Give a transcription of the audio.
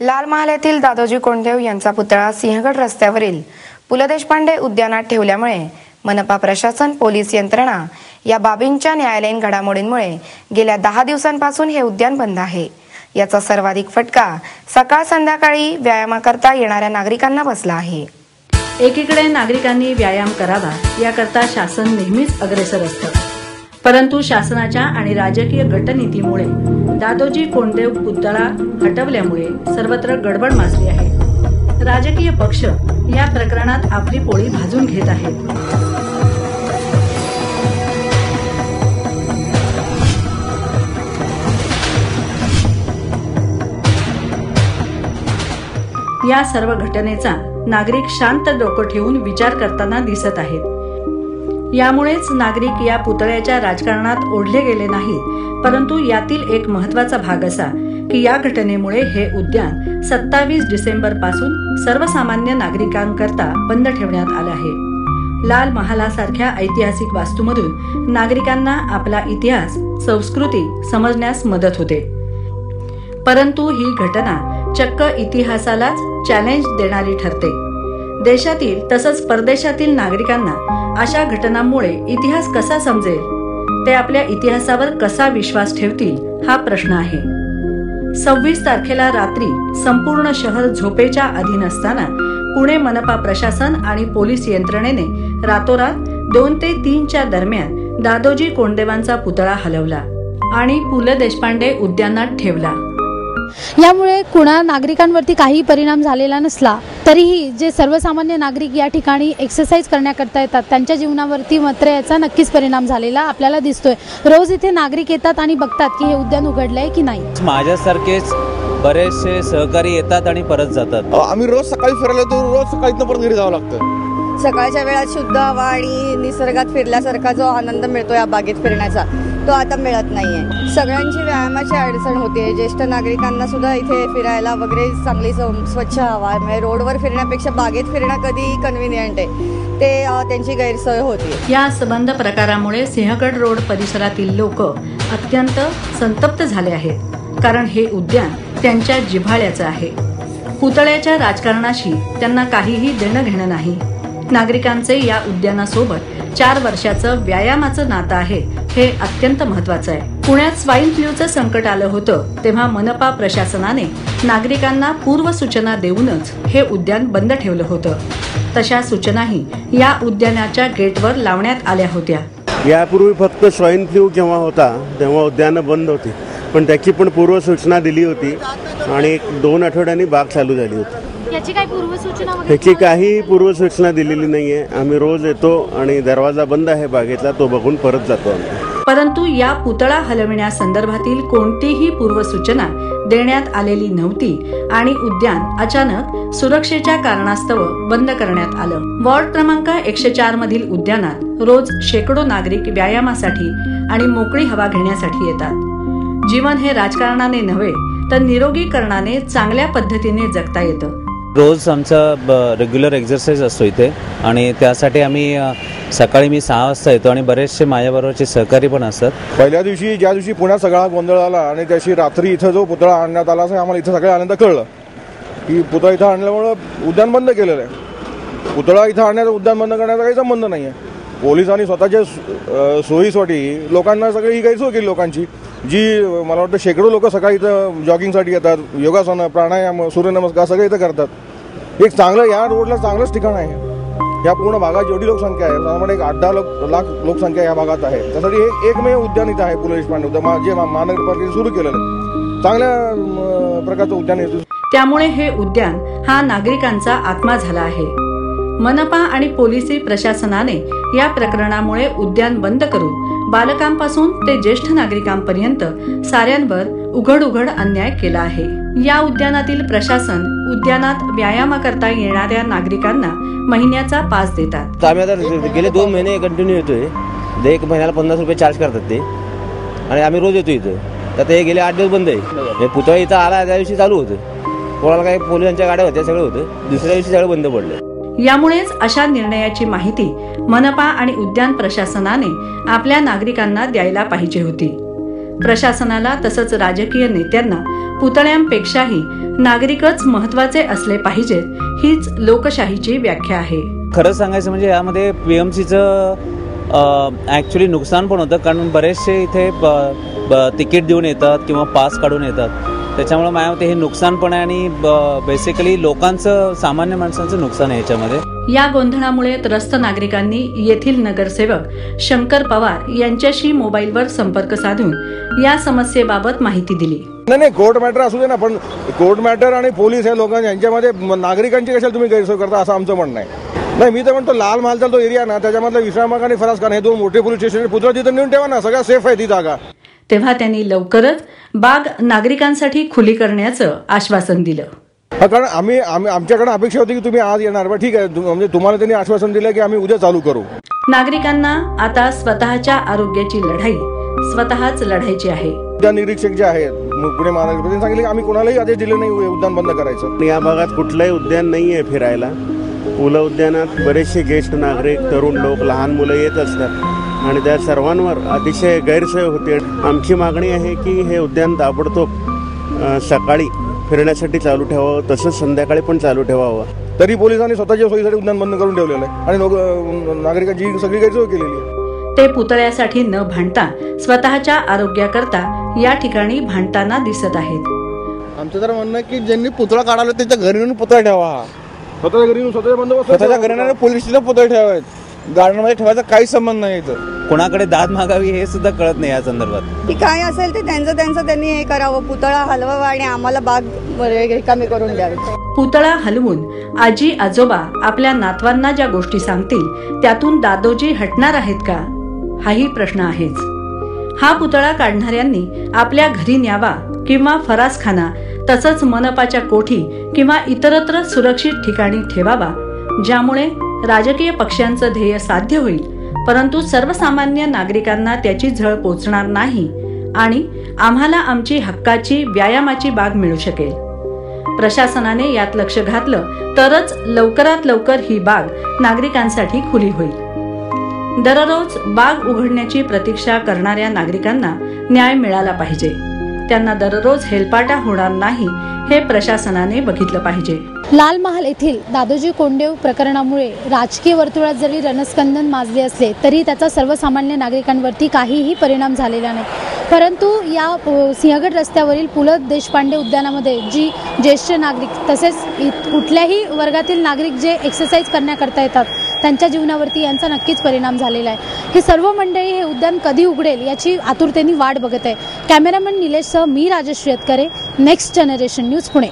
लाल महाल येथील दादोजी कोंडदेव यांचा पुतळा सिंहगड रस्त्यावरील पु ल देशपांडे उद्यानात ठेवल्यामुळे मनपा प्रशासन, पोलीस यंत्रणा या बाबींच्या न्यायालयीन घडामोडींमुळे गेल्या 10 दिवसांपासून हे उद्यान बंद आहे। याचा सर्वाधिक फटका सकाळ संध्याकाळी व्यायामाकरता येणाऱ्या नागरिकांना बसला आहे। एकीकडे नागरिकांनी व्यायाम करावा याकरता शासन नेहमीच अग्रेसर असतं, परंतु शासनाच्या आणि राजकीय गटनीतीमुळे दादोजी कोंडदेव पुतळा हटवल्यामुळे सर्वत्र गडबड माजली आहे। राजकीय पक्ष या प्रकरणात आपली पोळी भाजून घेत आहेत। या सर्व घटनेचा नागरिक शांत डोकं ठेवून विचार करताना दिसत आहेत। यामुळेच नागरिक या पुतळ्याच्या राजकारणात ओढले गेले नाहीत, परंतु यातील एक महत्त्वाचा भाग असा की या घटनेमुळे हे उद्यान 27 डिसेंबर पासून सर्वसामान्य नागरिकांकरता बंद ठेवण्यात आले आहे। लाल महालासारख्या ऐतिहासिक वास्तूमधून नागरिकांना आपला इतिहास, संस्कृती समजण्यास मदत होते, परंतु ही घटना चक्क इतिहासालाच चॅलेंज देणारी ठरते। देशातील तसंच परदेशातील नागरिकांना अशा घटनांमुळे इतिहास कसा समजेल, ते आपल्या इतिहासावर कसा विश्वास ठेवतील हा प्रश्न आहे। 26 तारखेला रात्री संपूर्ण शहर झोपेच्या अधीन असताना पुणे मनपा प्रशासन आणि पोलीस यंत्रणेने रातोरात 2 ते 3 च्या दरम्यान दादोजी कोंडदेवांचा पुतळा हलवला आणि पु ल देशपांडे उद्यानात ठेवला। यामुळे कुणा नागरिकांवरती काही परिणाम झालेला नसला तरीही जे सर्वसामान्य नागरिक या ठिकाणी एक्सरसाइज करण्याकरता येतात त्यांच्या जीवनावरती मात्र याचा नक्कीच परिणाम झालेला आपल्याला दिसतोय। रोज इथे नागरिक येतात आणि बघतात की हे उद्यान उघडलंय की नाही। माझ्यासारखेच बरेचसे सहकारी येतात आणि परत जातात। आम्ही रोज सकाळी फिरायला येतो, रोज सकाळीच परत घरी जावं लागतं। सकाळच्या वेळात शुद्ध हवा आणि निसर्गात फिरल्यासारखा जो आनंद मिळतो या बागेत फिरण्याचा, तो आता मिळत नाहीये। सगळ्यांची व्यायामाची अडचण होते। ज्येष्ठ नागरिकांना सुद्धा इथे फिरायला वगैरे चांगली स्वच्छ हवा, म्हणजे रोडवर फिरण्यापेक्षा बागेत फिरणं कधी कन्व्हिनियंट आहे, ते त्यांची गैरसोय होती। या संबंध प्रकारामुळे सिंहगड रोड परिसरातील लोक अत्यंत संतप्त झाले आहेत, कारण हे उद्यान त्यांच्या जिव्हाळ्याचं आहे। पुतळ्याच्या राजकारणाशी त्यांना काहीही देणं घेणं नाही। नागरिकांचे या उद्यानासोबत 4 वर्षाचं व्यायामाचं नातं आहे, हे अत्यंत महत्त्वाचं आहे। पुण्यात स्वाईन फ्लूचं संकट आलं होतं तेव्हा मनपा प्रशासनाने नागरिकांना पूर्वसूचना देऊनच हे उद्यान बंद ठेवलं होतं। तशा सूचनाही या उद्यानाच्या गेटवर लावण्यात आल्या होत्या। यापूर्वी फक्त स्वाईन फ्लू जेव्हा होता तेव्हा उद्यानं बंद होती, पण त्याची पण पूर्वसूचना दिली होती आणि 2 आठवड्यांनी बाग चालू झाली होती। याची काही पूर्वसूचना ह्याची काही पूर्वसूचना दिलेली नाहीये। आम्ही रोज येतो आणि दरवाजा बंद आहे बागेतला, तो बघून परत जातो आम्ही। परंतु या पुतळा हलविण्यासंदर्भातील कोणतीही पूर्वसूचना देण्यात आलेली नव्हती आणि उद्यान अचानक सुरक्षेच्या कारणास्तव बंद करण्यात आलं। वॉर्ड क्रमांक 104 मधील उद्यानात रोज शेकडो नागरिक व्यायामासाठी आणि मोकळी हवा घेण्यासाठी येतात। जीवन हे राजकारणाने नव्हे तर निरोगीकरणाने चांगल्या पद्धतीने जगता येतं। रोज आमचा रेग्युलर एक्सरसाइज असतो इथे आणि त्यासाठी आम्ही सकाळी मी 6 वाजता येतो आणि बरेचसे माझ्याबरोबरचे सहकारी पण असतात। पहिल्या दिवशी ज्या दिवशी पुण्यात सगळा गोंधळ आला आणि त्याशी रात्री इथं जो पुतळा आणण्यात आला असं आम्हाला इथं सगळ्या आनंद कळलं की पुतळा इथं आणल्यामुळं उद्यान बंद केलेलं आहे। पुतळा इथं आणण्याचा उद्यान बंद करण्याचा काही संबंध नाही आहे। पोलिसांनी स्वतःच्या सोयीसाठी लोकांना सगळी ही गैरसोय केली लोकांची, जी मला वाटतं शेकडो लोक सकाळी इथं जॉगिंगसाठी येतात, योगासन, प्राणायाम, सूर्यनमस्कार सगळे इथं करतात। एक चांगलं या रोडला चांगलंच ठिकाण आहे। या पूर्ण भागात जेवढी लोकसंख्या आहे त्यामुळे 8-10 लाख लोकसंख्या या भागात आहे, त्यासाठी एकमेव उद्यान इथं आहे पु ल देशपांडे उद्यान, जे महानगरपालिकेने सुरू केलेलं आहे। चांगल्या प्रकारचं उद्यान आहे, त्यामुळे हे उद्यान हा नागरिकांचा आत्मा झाला आहे। मनपा आणि पोलिसी प्रशासनाने या प्रकरणामुळे उद्यान बंद करून बालकांपासून ते ज्येष्ठ नागरिकांपर्यंत साऱ्यांवर उघड अन्याय केला आहे। या उद्यानातील प्रशासन उद्यानात व्यायामाकरता येणाऱ्या नागरिकांना महिन्याचा पास देतात। आम्ही आता गेले 2 महिने कंटिन्यू येतोय। 1 महिन्याला 50 रुपये चार्ज करतात ते, आणि आम्ही रोज येतो इथं। तर ते गेले 8 दिवस बंद आहे। पुतळा इथं आला त्या दिवशी चालू होतं, कोणाला काही पोलिसांच्या गाड्या होत्या, सगळं होतं। दुसऱ्या दिवशी सगळं बंद पडलं। यामुळेच अशा निर्णयाची माहिती मनपा आणि उद्यान प्रशासनाने आपल्या नागरिकांना द्यायला पाहिजे होती। प्रशासनाला तसंच राजकीय नेत्यांना पुतळ्यांपेक्षाही नागरिकच महत्त्वाचे असले पाहिजेत, हीच लोकशाहीची व्याख्या आहे. खरं सांगायचं म्हणजे यामध्ये PMCचं ॲक्च्युली नुकसान पण होतं, कारण बरेचसे इथे तिकीट देऊन येतात किंवा पास काढून येतात. त्याच्यामुळे माझ्या मते हे नुकसान पण आहे आणि बेसिकली लोकांचं, सामान्य माणसांचं नुकसान आहे याच्यामध्ये. या गोंधळामुळे त्रस्त नागरिकांनी येथील नगरसेवक शंकर पवार यांच्याशी मोबाईलवर संपर्क साधून या समस्येबाबत माहिती दिली. नाही, कोर्ट मॅटर असू दे ना, पण कोर्ट मॅटर आणि पोलीस या लोकांच्या यांच्यामध्ये नागरिकांची कशाला तुम्ही गैरसोय करता असं आमचं म्हणणं आहे. नाही, मी तर म्हणतो लाल महालचा तो एरिया ना, त्याच्यामधला विश्रामबाग आणि फराज खान हे दोन मोठे पोलीस स्टेशन पुतळा तिथं नेऊन ठेवा ना, सगळ्या सेफ आहे ती जागा. तेव्हा त्यांनी लवकरच बाग नागरिकांसाठी खुली करण्याचं आश्वासन दिलं. कारण आमच्याकडे अपेक्षा होती की तुम्ही आज येणार, बरं ठीक आहे, म्हणजे तुम्हाला त्यांनी आश्वासन दिलं की आम्ही उद्या चालू करू. नागरिकांना आता स्वतःच्या आरोग्याची लढाई स्वतःच लढायची आहे. उद्यान निरीक्षक जे आहेत पुणे महानगरपालिकेने सांगितले की आम्ही कोणालाही आदेश दिले नाही उद्यान बंद करायचं. या भागात कुठलंही उद्यान नाही आहे फिरायला. पुलं उद्यानात बरेचसे ज्येष्ठ नागरिक, तरुण लोक, लहान मुलं येत असतात आणि त्या सर्वांवर अतिशय गैरसोय होते. आमची मागणी आहे की हे उद्यान ताबडतोब सकाळी फिरण्यासाठी चालू ठेवावं, तसंच संध्याकाळी पण चालू ठेवावं. तरी पोलिसांनी स्वतःच्या सोयीसाठी उद्यान बंद करून ठेवलेलं आहे आणि नागरिकांची सगळी गैरसोय केलेली आहे. ते पुतळ्यासाठी न भांडता स्वतःच्या आरोग्याकरता या ठिकाणी भांडताना दिसत आहेत. आमचं तर म्हणणं आहे की ज्यांनी पुतळा काढायला त्यांच्या घरी येऊन पुतळा ठेवा. स्वतःच्या घरी स्वतःच्या बंदोबस्त, स्वतःच्या घरी पोलीस स्टेशन पुतळे ठेवायत. गार्डनमध्ये ठेवायचा काही संबंध नाही. इथं कोणाकडे दाद मागावी हे सुद्धा कळत नाही या संदर्भात. की काय असेल ते त्यांचं त्यांनी हे करावं, पुतळा हलवावा आणि आम्हाला बाग रिकामी करून द्यावी. पुतळा हलवून आजी आजोबा आपल्या नातवांना ज्या गोष्टी सांगतील त्यातून दादोजी हटणार आहेत का, हाही प्रश्न आहेच. हा पुतळा काढणाऱ्यांनी आपल्या घरी न्यावा किंवा फरासखाना तसंच मनपाच्या कोठी किंवा इतरत्र सुरक्षित ठिकाणी ठेवावा, ज्यामुळे राजकीय पक्षांचं ध्येय साध्य होईल, परंतु सर्वसामान्य नागरिकांना त्याची झळ पोचणार नाही आणि आम्हाला आमची हक्काची व्यायामाची बाग मिळू शकेल. प्रशासनाने यात लक्ष घातलं तरच लवकरात लवकर ही बाग नागरिकांसाठी खुली होईल. दररोज बाग उघडण्याची प्रतीक्षा करणाऱ्या नागरिकांना न्याय मिळाला पाहिजे. त्यांना दररोज हेलपाटा होणार नाही हे प्रशासनाने बघितलं पाहिजे. लाल महाल येथील दादोजी कोंडदेव प्रकरणामुळे राजकीय वर्तुळात जरी रणस्कंदन माजले असले तरी त्याचा सर्वसामान्य नागरिकांवरती काहीही परिणाम झालेला नाही. परंतु या सिंहगड रस्त्यावरील पु ल देशपांडे उद्यानामध्ये जी ज्येष्ठ नागरिक तसेच कुठल्याही वर्गातील नागरिक जे एक्सरसाइज करण्याकरता येतात त्यांच्या जीवनावरती यांचा नक्कीच परिणाम झालेला आहे. ही सर्व मंडळी हे उद्यान कधी उघडेल याची आतुरतेने वाट बघत आहे. कॅमेरामन निलेशसह मी Rajshree Yatkare, next generation news, Pune.